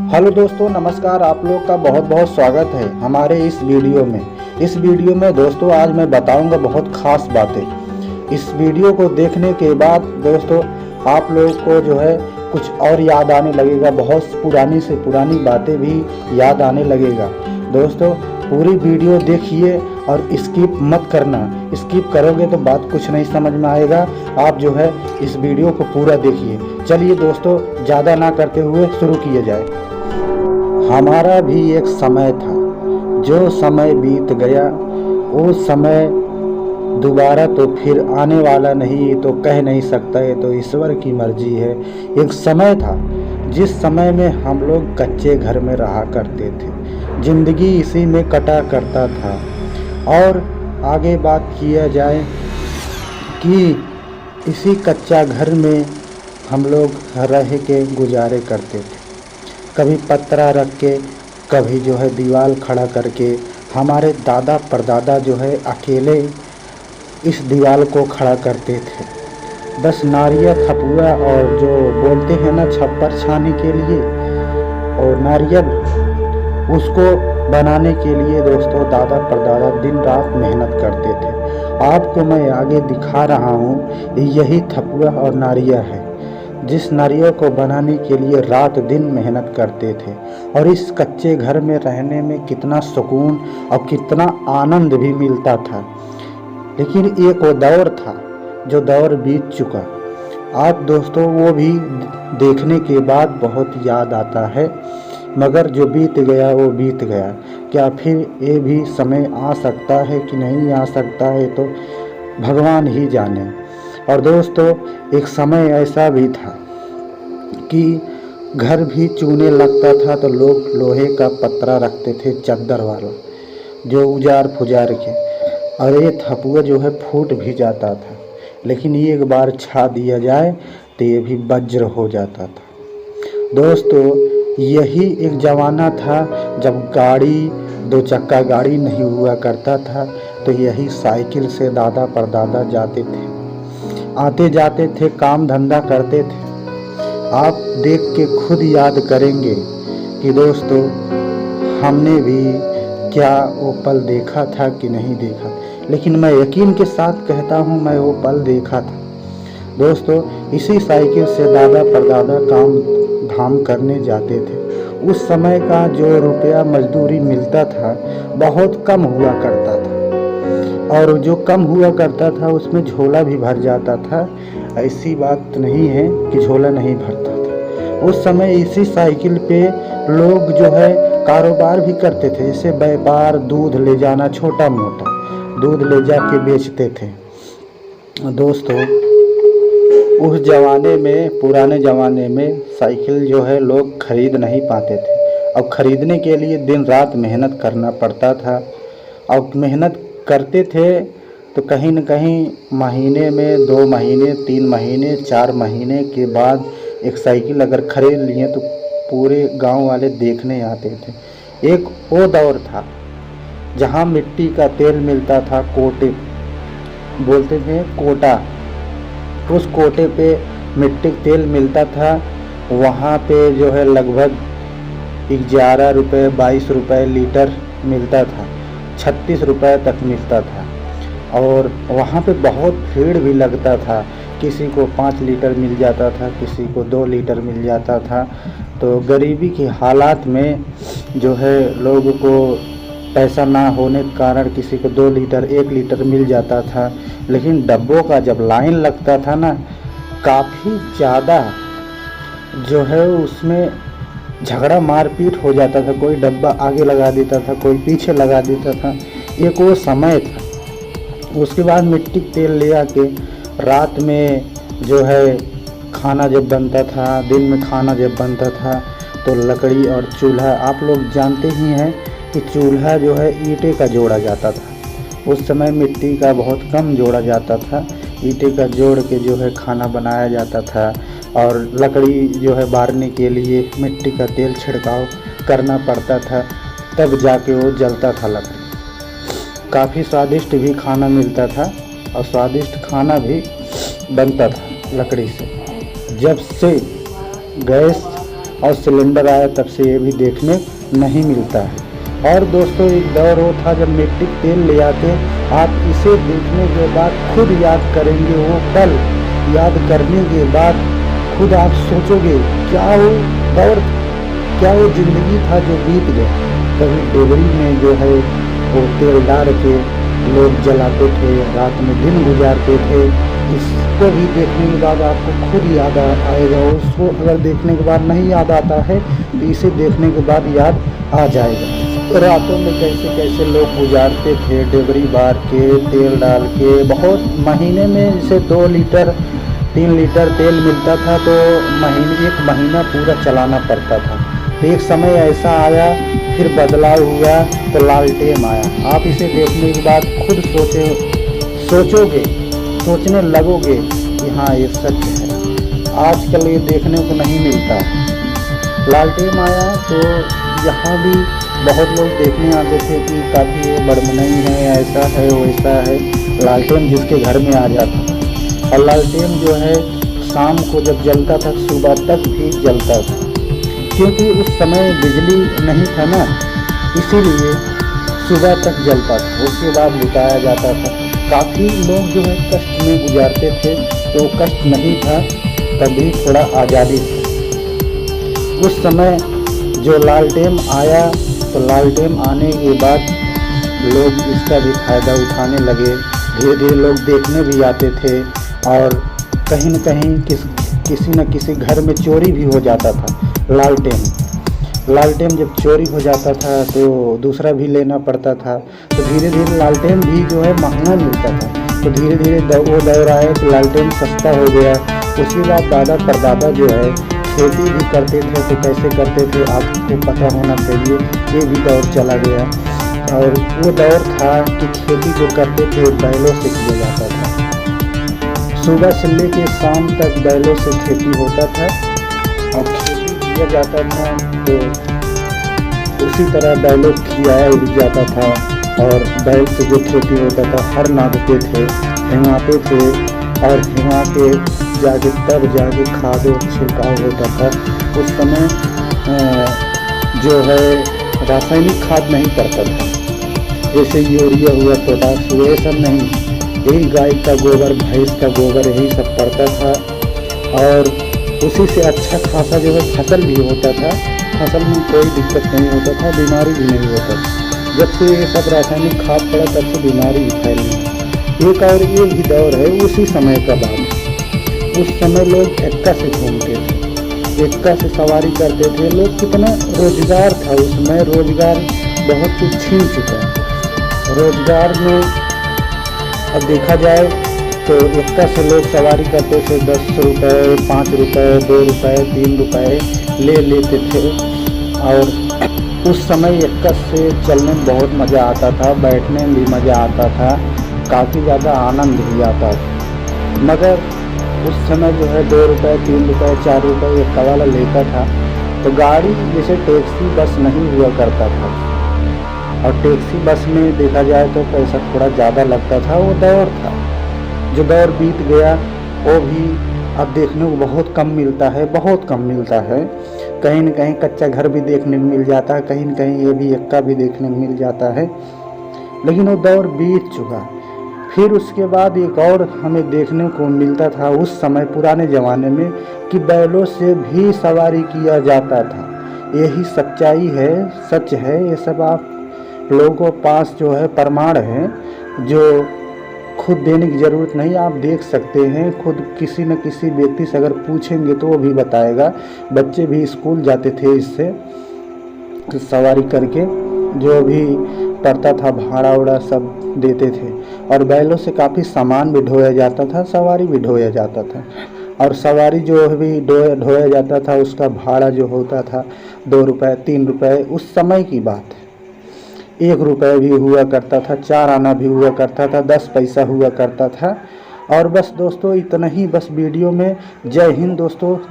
Hello दोस्तों, नमस्कार। आप लोग का बहुत बहुत स्वागत है हमारे इस वीडियो में दोस्तों आज मैं बताऊंगा बहुत ख़ास बातें। इस वीडियो को देखने के बाद दोस्तों आप लोगों को जो है कुछ और याद आने लगेगा, बहुत पुरानी से पुरानी बातें भी याद आने लगेगा। दोस्तों पूरी वीडियो देखिए और स्किप मत करना। स्किप करोगे तो बात कुछ नहीं समझ में आएगा। आप जो है इस वीडियो को पूरा देखिए। चलिए दोस्तों ज़्यादा ना करते हुए शुरू किए जाए। हमारा भी एक समय था, जो समय बीत गया वो समय दोबारा तो फिर आने वाला नहीं, तो कह नहीं सकता, है तो ईश्वर की मर्जी है। एक समय था जिस समय में हम लोग कच्चे घर में रहा करते थे, जिंदगी इसी में कटा करता था। और आगे बात किया जाए कि इसी कच्चा घर में हम लोग रह के गुजारे करते थे, कभी पतरा रख के, कभी जो है दीवार खड़ा करके। हमारे दादा परदादा जो है अकेले इस दीवार को खड़ा करते थे, बस नारियल थपुआ और जो बोलते हैं ना छप्पर छाने के लिए, और नारियल उसको बनाने के लिए दोस्तों दादा परदादा दिन रात मेहनत करते थे। आपको मैं आगे दिखा रहा हूँ, यही थपुआ और नारियल है जिस नारियल को बनाने के लिए रात दिन मेहनत करते थे। और इस कच्चे घर में रहने में कितना सुकून और कितना आनंद भी मिलता था। लेकिन एक वो दौर था जो दौर बीत चुका। आज दोस्तों वो भी देखने के बाद बहुत याद आता है, मगर जो बीत गया वो बीत गया। क्या फिर ये भी समय आ सकता है कि नहीं आ सकता है तो भगवान ही जाने। और दोस्तों एक समय ऐसा भी था कि घर भी चूने लगता था तो लोग लोहे का पतरा रखते थे, चद्दर वाला, जो उजार फुजार के, और ये थपुआ जो है फूट भी जाता था। लेकिन एक बार छा दिया जाए तो ये भी वज्र हो जाता था। दोस्तों यही एक ज़माना था जब गाड़ी, दो चक्का गाड़ी नहीं हुआ करता था, तो यही साइकिल से दादा परदादा जाते थे, आते जाते थे, काम धंधा करते थे। आप देख के खुद याद करेंगे कि दोस्तों हमने भी क्या वो पल देखा था कि नहीं देखा। लेकिन मैं यकीन के साथ कहता हूँ मैं वो पल देखा था। दोस्तों इसी साइकिल से दादा परदादा काम धाम करने जाते थे। उस समय का जो रुपया मजदूरी मिलता था बहुत कम हुआ करता था, और जो कम हुआ करता था उसमें झोला भी भर जाता था। ऐसी बात नहीं है कि झोला नहीं भरता था। उस समय इसी साइकिल पे लोग जो है कारोबार भी करते थे, जैसे व्यापार, दूध ले जाना, छोटा मोटा दूध ले जाके बेचते थे। दोस्तों उस ज़माने में, पुराने ज़माने में साइकिल जो है लोग खरीद नहीं पाते थे, और ख़रीदने के लिए दिन रात मेहनत करना पड़ता था। और मेहनत करते थे तो कहीं न कहीं महीने में 2 महीने, 3 महीने, 4 महीने के बाद एक साइकिल अगर खरीद लिए तो पूरे गांव वाले देखने आते थे। एक वो दौर था जहां मिट्टी का तेल मिलता था, कोटे बोलते थे, कोटा। उस कोटे पे मिट्टी तेल मिलता था। वहाँ पे जो है लगभग 11 रुपये, 22 रुपये लीटर मिलता था, 36 रुपये तक मिलता था। और वहाँ पे बहुत भीड़ भी लगता था, किसी को 5 लीटर मिल जाता था, किसी को 2 लीटर मिल जाता था। तो गरीबी के हालात में जो है लोगों को पैसा ना होने के कारण किसी को 2 लीटर, 1 लीटर मिल जाता था। लेकिन डब्बों का जब लाइन लगता था ना, काफ़ी ज़्यादा जो है उसमें झगड़ा मारपीट हो जाता था। कोई डब्बा आगे लगा देता था, कोई पीछे लगा देता था। एक वो समय था। उसके बाद मिट्टी तेल ले आके रात में जो है खाना जब बनता था, दिन में खाना जब बनता था, तो लकड़ी और चूल्हा, आप लोग जानते ही हैं कि चूल्हा जो है ईंटे का जोड़ा जाता था। उस समय मिट्टी का बहुत कम जोड़ा जाता था, ईंटे का जोड़ के जो है खाना बनाया जाता था। और लकड़ी जो है बारने के लिए मिट्टी का तेल छिड़काव करना पड़ता था, तब जाके वो जलता था लकड़ी। काफ़ी स्वादिष्ट भी खाना मिलता था और स्वादिष्ट खाना भी बनता था लकड़ी से। जब से गैस और सिलेंडर आया तब से ये भी देखने नहीं मिलता है। और दोस्तों एक दौर वो था जब मिट्टी तेल ले आके आप इसे देखने के बाद खुद याद करेंगे, वो पल याद करने के बाद खुद आप सोचोगे क्या वो दौर, क्या वो ज़िंदगी था जो बीत गया। कभी डेबरी में जो है वो तेल डाल के लोग जलाते थे, रात में दिन गुजारते थे। इसको भी देखने के बाद आपको खुद याद आएगा। उसको अगर देखने के बाद नहीं याद आता है तो इसे देखने के बाद याद आ जाएगा। रातों में कैसे कैसे लोग गुजारते थे डेबरी बार के, तेल डाल के। बहुत महीने में जैसे 2 लीटर 3 लीटर तेल मिलता था तो एक महीना पूरा चलाना पड़ता था। तो एक समय ऐसा आया, फिर बदलाव हुआ तो लालटेन आया। आप इसे देखने के बाद खुद सोचोगे, सोचने लगोगे कि हाँ ये सच है। आजकल ये देखने को नहीं मिलता। लालटेन आया तो यहाँ भी बहुत लोग देखने आते थे कि काफ़ी ये बड़मनई है, ऐसा है वैसा है। लालटेन जिसके घर में आ जाता, और लालटेन जो है शाम को जब जलता था सुबह तक भी जलता था, क्योंकि उस समय बिजली नहीं था ना, इसीलिए सुबह तक जलता था। उसके बाद बुताया जाता था। काफ़ी लोग जो है कष्ट में गुजारते थे, तो कष्ट नहीं था, तभी थोड़ा आज़ादी थी। उस समय जो लालटेन आया तो लालटेन आने के बाद लोग इसका भी फ़ायदा उठाने लगे। धीरे धीरे लोग देखने भी आते थे, और कहीं न कहीं किसी न किसी घर में चोरी भी हो जाता था। लालटेन जब चोरी हो जाता था तो दूसरा भी लेना पड़ता था। तो धीरे धीरे लालटेन भी जो है महंगा मिलता था। तो धीरे धीरे वो दौर आया कि लालटेन सस्ता हो गया। उसके बाद दादा परदादा जो है खेती भी करते थे, तो कैसे करते थे आपको पता होना चाहिए। ये भी दौर चला गया, और वो दौर था कि खेती जो करते थे बैलों से किया जाता था। सुबह से लेकर शाम तक बैलों से खेती होता था, और खेती किया जाता था तो उसी तरह बैलों खिलाया भी जाता था। और बैल से जो खेती होता था हर नापते थे, हिंगाते थे, और हिंगा के तब जाके खाद और छिड़काव होता था। उस समय जो है रासायनिक खाद नहीं पड़ता था, जैसे यूरिया हुआ, पोटाश हुआ, ये सब नहीं। यही गाय का गोबर, भैंस का गोबर, यही सब पड़ता था। और उसी से अच्छा खासा जो है फसल भी होता था। फसल में कोई दिक्कत नहीं होता था, बीमारी भी नहीं होता था। जब से ये सब रासायनिक खाद पड़ा तब से बीमारी भी फैली। एक और ये भी दौर है उसी समय का बात। उस समय लोग एक्का से घूमते थे, एक्का से सवारी करते थे। लोग कितना रोजगार था उसमें, रोजगार बहुत कुछ छीन चुका है। रोजगार में अब देखा जाए तो एक्का से लोग सवारी करते थे, 10 रुपये, 5 रुपये, 2 रुपये, 3 रुपये ले लेते थे। और उस समय एक्का से चलने में बहुत मज़ा आता था, बैठने में भी मज़ा आता था, काफ़ी ज़्यादा आनंद भी आता था। मगर उस समय जो है 2 रुपये, 3 रुपये, 4 रुपये एक्का वाला लेता था। तो गाड़ी जैसे टैक्सी बस नहीं हुआ करता था, और टैक्सी बस में देखा जाए तो पैसा थोड़ा ज़्यादा लगता था। वो दौर था, जो दौर बीत गया वो भी अब देखने को बहुत कम मिलता है, बहुत कम मिलता है। कहीं न कहीं कच्चा घर भी देखने को मिल जाता है, कहीं न कहीं ये भी एक्का भी देखने को मिल जाता है, लेकिन वो दौर बीत चुका। फिर उसके बाद एक और हमें देखने को मिलता था उस समय पुराने ज़माने में कि बैलों से भी सवारी किया जाता था। यही सच्चाई है, सच है। ये सब आप लोगों के पास जो है प्रमाण है, जो खुद देने की ज़रूरत नहीं, आप देख सकते हैं। खुद किसी न किसी व्यक्ति से अगर पूछेंगे तो वो भी बताएगा। बच्चे भी स्कूल जाते थे इससे सवारी करके, जो भी पड़ता था भाड़ा उड़ा सब देते थे। और बैलों से काफ़ी सामान भी ढोया जाता था, सवारी भी ढोया जाता था। और सवारी जो भी ढोया जाता था उसका भाड़ा जो होता था 2 रुपये, 3 रुपये उस समय की बात है। 1 रुपये भी हुआ करता था, 4 आना भी हुआ करता था, 10 पैसा हुआ करता था। और बस दोस्तों इतना ही बस वीडियो में। जय हिंद दोस्तों।